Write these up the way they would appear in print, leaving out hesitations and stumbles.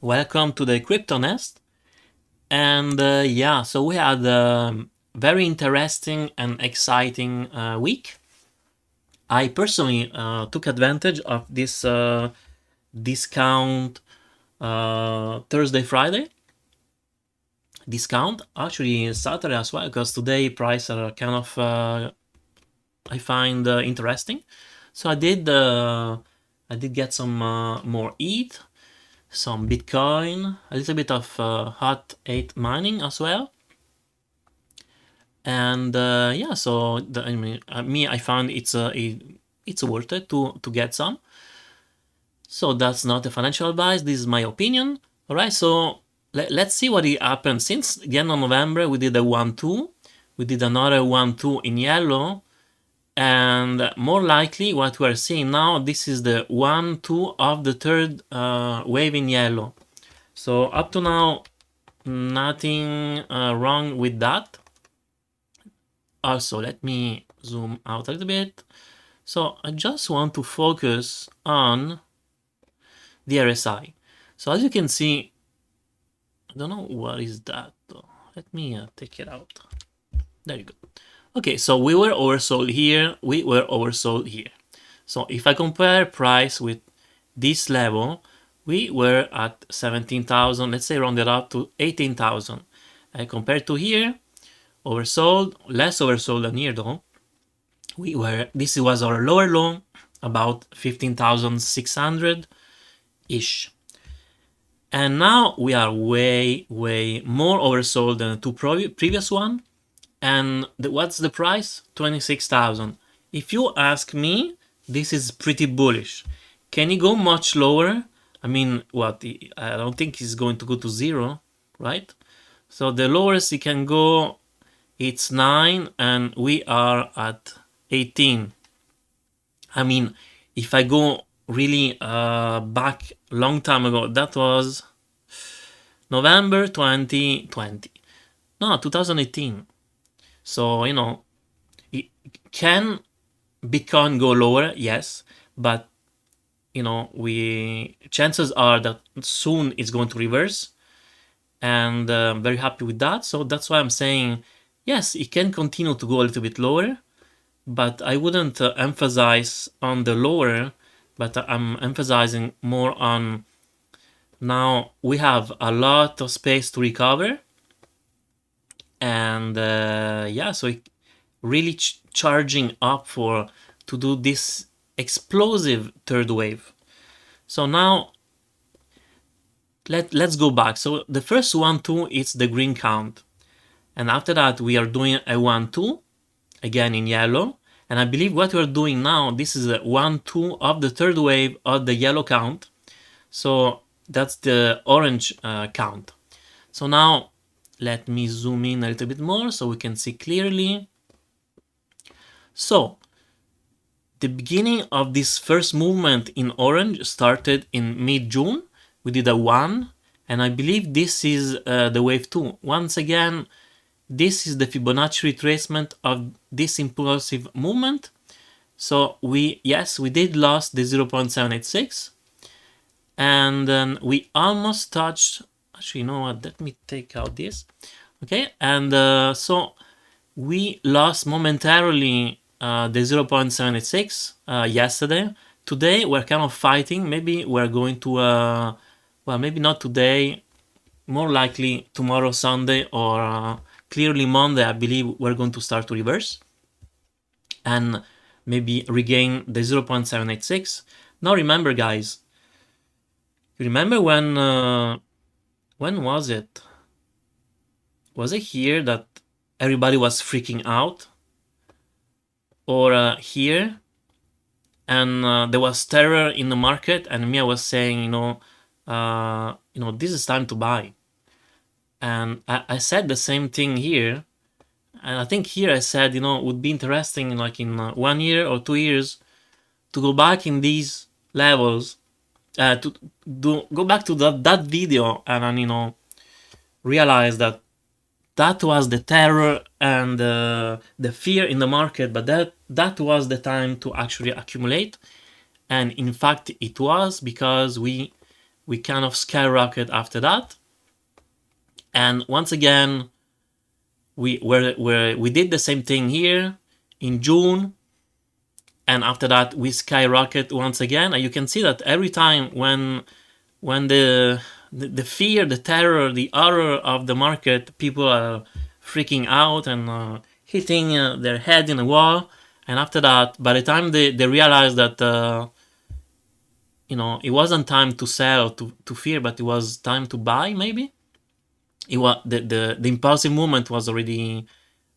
Welcome to the Crypto Nest. And yeah, so we had a very interesting and exciting week. I personally took advantage of this discount Thursday, Friday discount. Actually, Saturday as well, because today prices are kind of I find interesting. So I did get some more ETH, some Bitcoin, a little bit of hot 8 mining as well. And yeah, so I found it's worth it to get some. So that's not a financial advice. This is my opinion. All right. So let's see what happened since the end of November. We did a 1-2. We did another 1-2 in yellow. And more likely what we're seeing now, this is the 1-2 of the third wave in yellow. So up to now, nothing wrong with that. Also, let me zoom out a little bit. So I just want to focus on the RSI. So as you can see, I don't know what is that though. Let me take it out. There you go. Okay, so we were oversold here, we were oversold here. So if I compare price with this level, we were at 17,000, let's say round it up to 18,000. And compared to here, oversold, less oversold than here though. This was our lower low, about 15,600 ish. And now we are way more oversold than the two previous one. And what's the price? 26,000. If you ask me, this is pretty bullish. Can it go much lower? I mean, what? I don't think it's going to go to 0, right? So the lowest it can go, it's 9, and we are at 18. I mean, if I go really back long time ago, that was November 2020. No, 2018. So, can Bitcoin go lower? Yes, but chances are that soon it's going to reverse, and I'm very happy with that. So that's why I'm saying yes, it can continue to go a little bit lower, but I wouldn't emphasize on the lower, but I'm emphasizing more on now we have a lot of space to recover, and yeah, so it really charging up to do this explosive third wave. So now let's go back. So the first 1-2 is the green count, and after that we are doing a 1-2 again in yellow. And I believe what we're doing now, this is a 1-2 of the third wave of the yellow count. So that's the orange count. So now let me zoom in a little bit more so we can see clearly. So the beginning of this first movement in orange started in mid-June. We did a 1, and I believe this is the wave 2. Once again, this is the Fibonacci retracement of this impulsive movement. So we did lost the 0.786, and then we almost touched, actually, you know what, let me take out this. Okay, and so we lost momentarily the 0.76 yesterday. Today we're kind of fighting. Maybe we're going to well, maybe not today, more likely tomorrow, Sunday, or clearly Monday. I believe we're going to start to reverse and maybe regain the 0.786. Now remember, guys, you remember when was it? Was it here that everybody was freaking out? Or here? And there was terror in the market, and Mia was saying, this is time to buy. And I said the same thing here. And I think here I said, it would be interesting, like in 1 year or 2 years, to go back in these levels, to go back to that video and realize that was the terror and the fear in the market, but that was the time to actually accumulate. And in fact, it was, because we we kind of skyrocket after that. And once again, we did the same thing here in June, and after that we skyrocket once again. And you can see that every time when the fear, the terror, the horror of the market, people are freaking out and hitting their head in a wall. And after that, by the time they realize that it wasn't time to sell, to fear, but it was time to buy, maybe it was the impulsive movement was already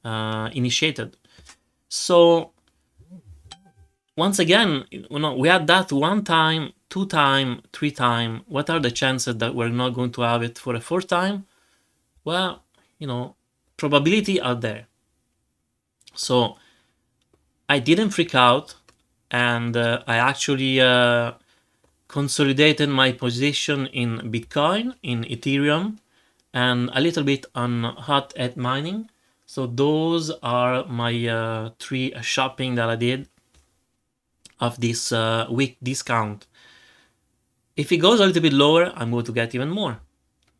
initiated. So once again, we had that one time, two time, three time. What are the chances that we're not going to have it for a fourth time? Well, probability are there. So I didn't freak out, and I actually consolidated my position in Bitcoin, in Ethereum, and a little bit on hot hat mining. So those are my three shopping that I did of this week discount. If it goes a little bit lower, I'm going to get even more.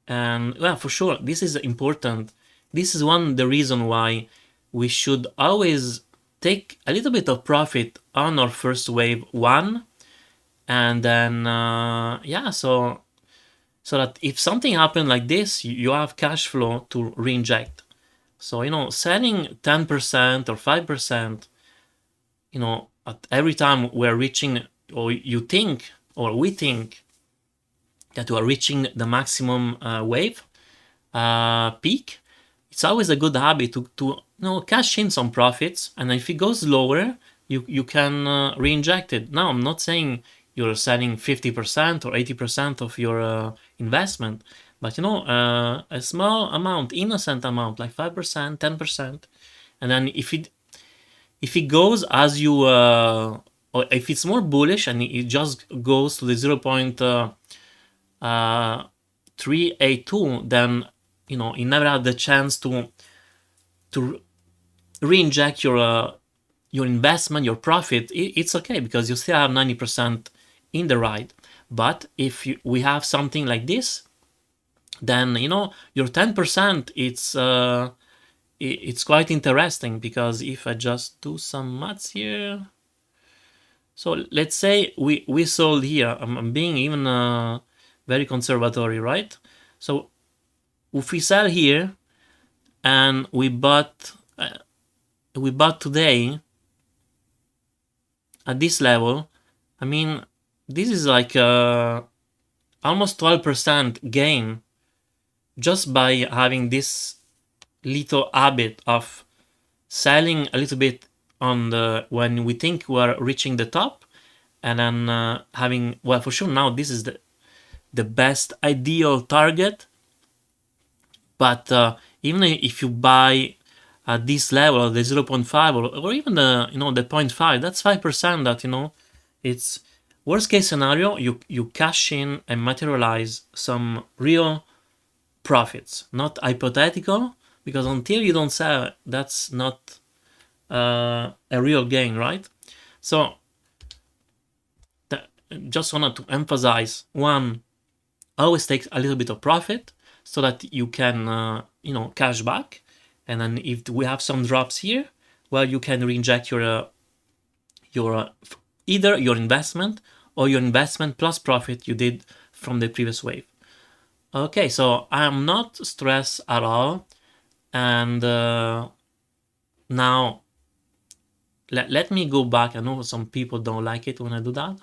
And well, for sure, this is important. This is one of the reason why we should always take a little bit of profit on our first wave one, and then so that if something happened like this, you have cash flow to reinject. So selling 10% or 5%, at every time we're reaching, or you think, or we think that we are reaching the maximum wave peak, it's always a good habit to cash in some profits, and if it goes lower, you can reinject it. Now, I'm not saying you're selling 50% or 80% of your investment, but a small amount, innocent amount, like 5%, 10%, and then if it goes as you or if it's more bullish and it just goes to the 0.382, then you never had the chance to reinject your investment, your profit. It's okay because you still have 90% in the ride. But if we have something like this, then your 10%, it's quite interesting, because if I just do some maths here, so let's say we sold here. I'm being even very conservatory, right? So if we sell here and we bought today at this level, I mean, this is like almost 12% gain just by having this little habit of selling a little bit on when we think we're reaching the top, and then having, well, for sure now this is the best ideal target. But even if you buy at this level, the 0.5 or even the the 0.5, that's 5%. That it's worst case scenario. You cash in and materialize some real profits, not hypothetical, because until you don't sell, that's not a real gain, right? So just wanted to emphasize, one, always take a little bit of profit so that you can cash back, and then if we have some drops here, well, you can reinject your either your investment or your investment plus profit you did from the previous wave. Okay, so I'm not stressed at all, and now let me go back. I know some people don't like it when I do that,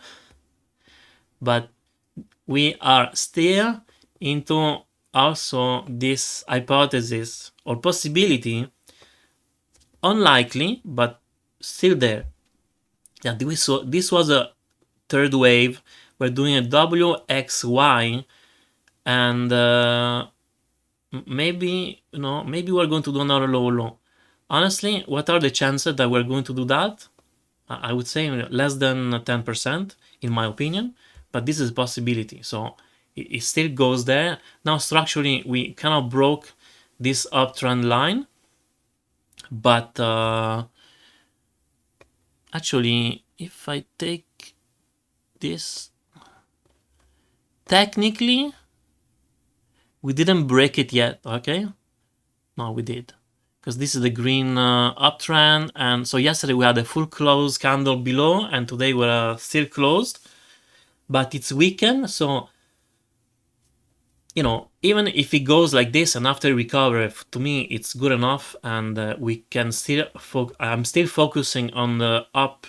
but we are still into also this hypothesis or possibility, unlikely but still there, that this was a third wave. We're doing a WXY, and maybe we're going to do another low. Honestly, what are the chances that we're going to do that? I would say less than 10%, in my opinion, but this is a possibility. So it still goes there. Now, structurally, we kind of broke this uptrend line, but actually, if I take this technically we didn't break it yet, okay? No, we did, because this is the green uptrend, and so yesterday we had a full close candle below, and today we're still closed, but it's weakened. So, you know, even if it goes like this and after recover, to me it's good enough, and we can still I'm still focusing on the up.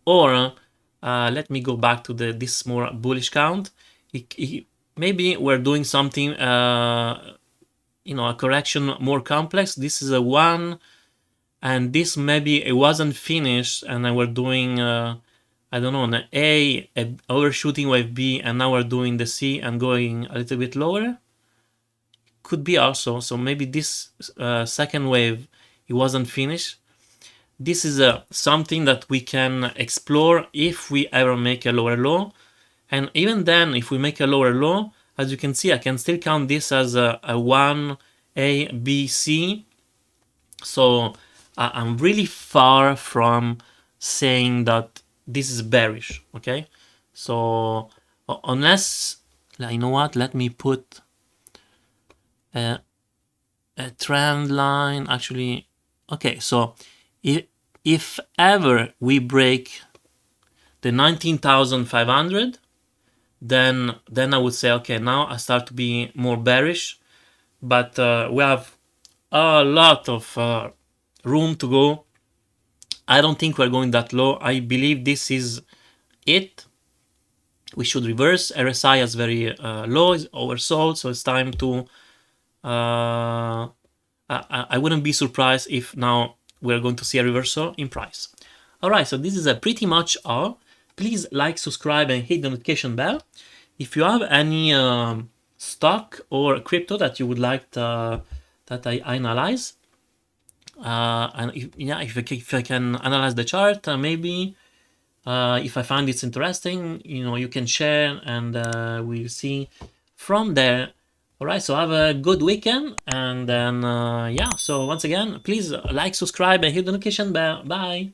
Or let me go back to this more bullish count. Maybe we're doing something, you know, a correction more complex. This is a 1, and this maybe it wasn't finished, and then we're doing I don't know, an A overshooting wave B, and now we're doing the C and going a little bit lower. Could be also. So maybe this second wave, it wasn't finished. This is something that we can explore if we ever make a lower low. And even then, if we make a lower low, as you can see, I can still count this as a 1, A, B, C. So I'm really far from saying that this is bearish, okay? So unless, you know what, let me put a trend line, actually. Okay, so if ever we break the 19,500, then I would say, okay, now I start to be more bearish, but we have a lot of room to go. I don't think we're going that low. I believe this is it. We should reverse. RSI is very low, is oversold, so it's time to I wouldn't be surprised if now we're going to see a reversal in price. Alright, so this is pretty much all. Please like, subscribe, and hit the notification bell. If you have any stock or crypto that you would like that I analyze, and if I can analyze the chart, maybe if I find it's interesting, you know, you can share, and we'll see from there. Alright, so have a good weekend, and then yeah, so once again, please like, subscribe, and hit the notification bell. Bye.